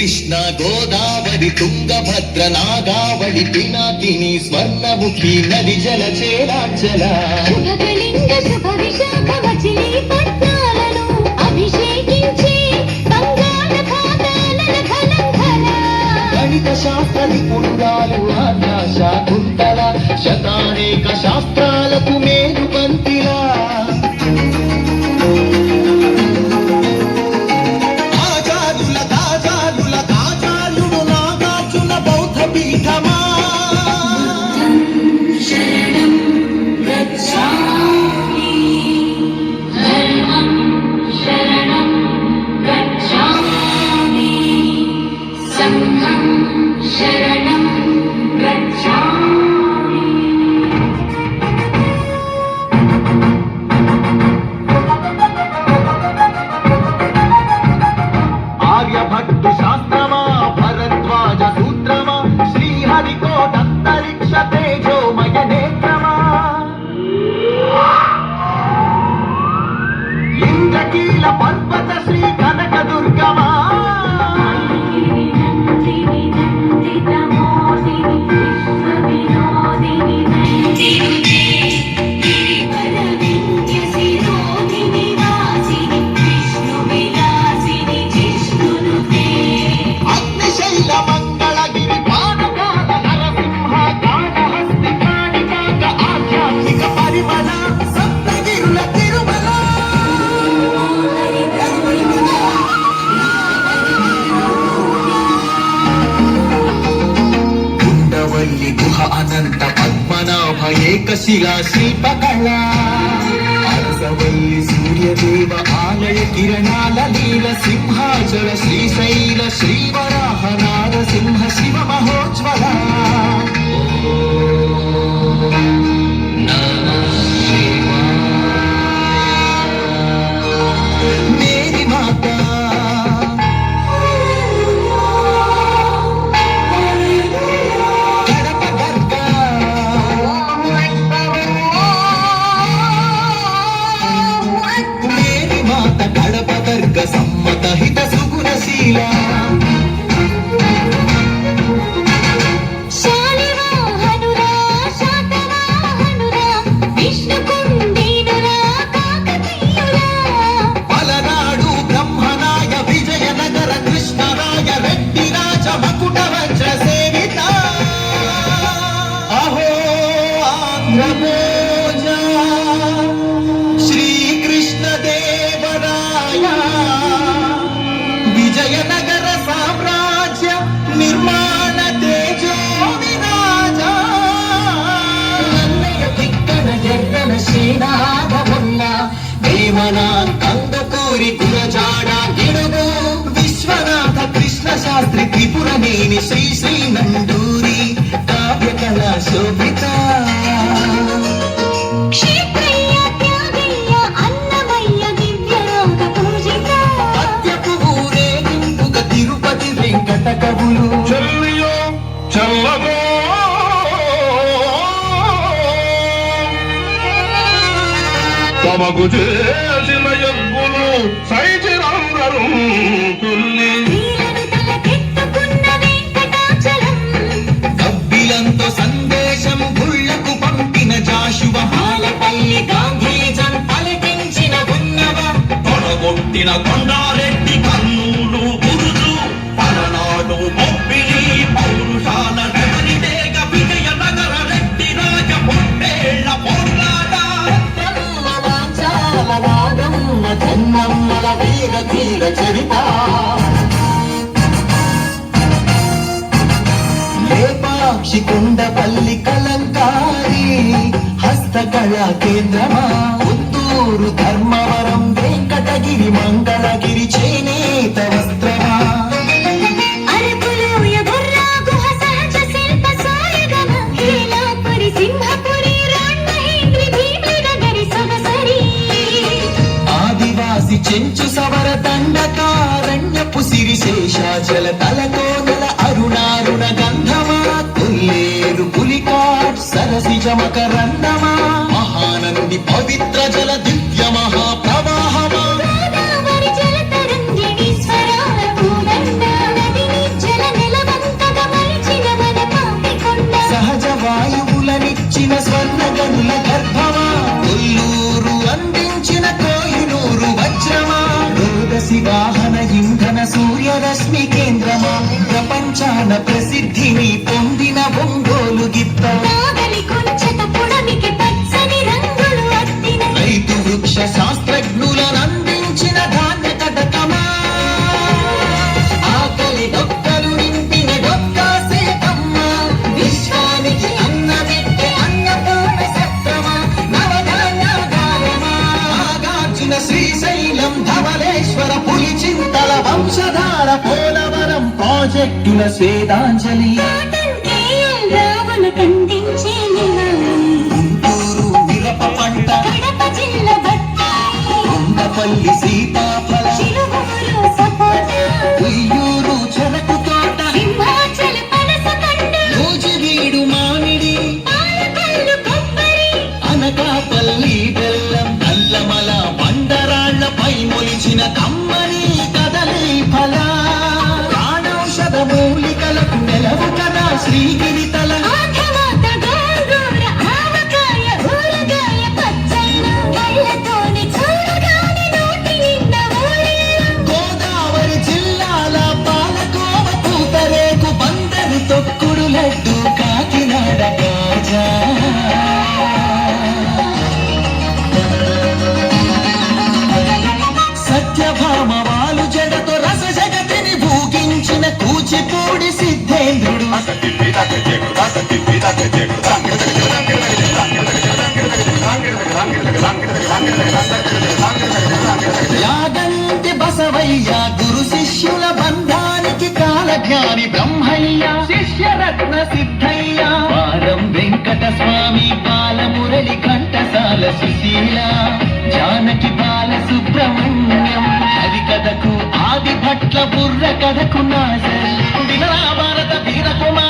కృష్ణ గోదావరి తుంగభద్ర నాగావళి పినాకిని స్వర్ణముఖి నది జల చేరాంచల శుభకళింగ శుభ విశాఖ మచిలీపట్నాలను అభిషేకించి బంగాళ ఖాతాల ఘనంఘన గణిత శాస్త్ర నిపుణురాలు ఆర్యా శాకుంతల శతానేక శాస్త్రాలకు మేలు బంతిలా ఆర్యభట్టు శాస్త్రమా భరద్వాజ సూత్రమా శ్రీహరికోటంతరిక్ష తేజోమయ నేత్రమా ఇంద్రకీల పర్వత శ్రీ కనక దుర్గమా గుహ అనంత పద్మనాభ ఏకశిలా శిల్పకళ అరసవల్లి సూర్యదేవ ఆలయ కిరణాల లీల సింహాచల శ్రీశైల శ్రీవరాహ నారసింహ శివ మహోజ్వల మేరీ మాతా సమ్మత హిత సుగుణశీల శాలివాహనురా శాతవాహనురా విష్ణుకుండినురా కాకతీయురా పలనాడు బ్రహ్మనాయ విజయనగర కృష్ణరాయ రెడ్డి రాజ మకుట వజ్ర సేవిత అహో ఆంధ్రభోజ విజయనగర సామ్రాజ్య నిర్మాణ తేజో విరాజ నన్నయ తిక్కన జగన శ్రీనాథమున్న వేమన కందకూరి గురజాడ గిడుగు విశ్వనాథ కృష్ణ శాస్త్రి త్రిపురనేని శ్రీ శ్రీ నండూరి కావ్య కళా శోభిత కవులు చెల్లియో చల్లగో తమకు చేసిన యజ్ఞులు సైచిరందరు తుల్లి కబ్బిలంతో సందేశం గుళ్ళకు పంపిన జాషువ హాలపల్లి గాంధీజం పలికించిన ఉన్నవ తొడగొట్టిన కొండారెడ్డి కర్నూలు బురుజు పలనాడు బొబ్బిలి పౌరుషాల నగరిదేగ విజయనగర రెడ్డి రాజ పొట్టేళ్ల పోట్లాట చెన్నమ్మల వీర తీర చరిత లేపాక్షి కొండపల్లి కలంకారి హస్తకళా కేంద్రమా పుత్తూరు ధర్మవరం వెంకటగిరి మంగళగిరి చేనేత వస్త్రమా ఆదివాసి చెంచు సవర దండకారణ్యపు సిరి శేషాచల తలకోనల అరుణారుణ గంధమా కొల్లేరు పులికాట్ సరసిజ మకరందమా మహానంది పవిత్ర జల దివ్య మహాప్రవాహమా కేంద్రమా ప్రపంచాన ప్రసిద్ధిని పొందిన ఒంగోలు గిత్త నాగలి కుంచెత పుడమికి పచ్చని రంగులు అద్దిన రైతు వృక్ష శాస్త్రజ్ఞులను అందించిన ధాన్య కటకమా ఆకలి డొక్కలు నింపిన డొక్కా సేకమ్మ విశ్వానికి అన్నమెట్టే అన్నపూర్ణ సత్రమా నవధాన్యాగారమా నాగార్జున శ్రీశైలం ధవళేశ్వర పులిచింతల వంశధార పోలవరం ప్రాజెక్టుల స్వేదాంజలి కాటంటే రావును కందించే నివాళి గుంటూరు మిరప పంట కడప జిల్లా బత్తాయి ఉండపల్లి సీతాఫల చిరువూరు సపోటా ఉయ్యూరు చెరకు తోట సింహాచల పనస పండు నూజివీడు మామిడి పాలకొల్లు కొబ్బరి అనకాపల్లి బెల్లం నల్లమల బండరాళ్లపై మొలిచిన కమ్మని కదలి ఫల ప్రాణౌషధ మూలికలకు నెలవు కదా శ్రీగిరి తల ఆఘవాత గోంగూర ఆవకాయ ఊరగాయ పచ్చళ్ళు కళ్ళతోని చూడగానే నోటి నిండా ఊరేళ్ళు గోదావరి జిల్లాల పాలకోవ పూతరేకు బందరు తొక్కుడు లడ్డు కాకినాడ కాజా సత్యభామ వాలు జడతో రస జగతిని భూగించిన కూచిపూడి సిద్ధేంద్రుడు యాగంటి బసవయ్య గురు శిష్యుల బంధానికి కాలజ్ఞాని బ్రహ్మయ్య శిష్యరత్న సిద్ధయ్య వారం వెంకట స్వామి బాలమురళి ఘంటసాల సుశీల జానకి బాల సుబ్రహ్మణ్యం హరి కథకు ఆది భట్ల బుర్ర కథకు నాజర్ వినరా భారత వీర కుమార్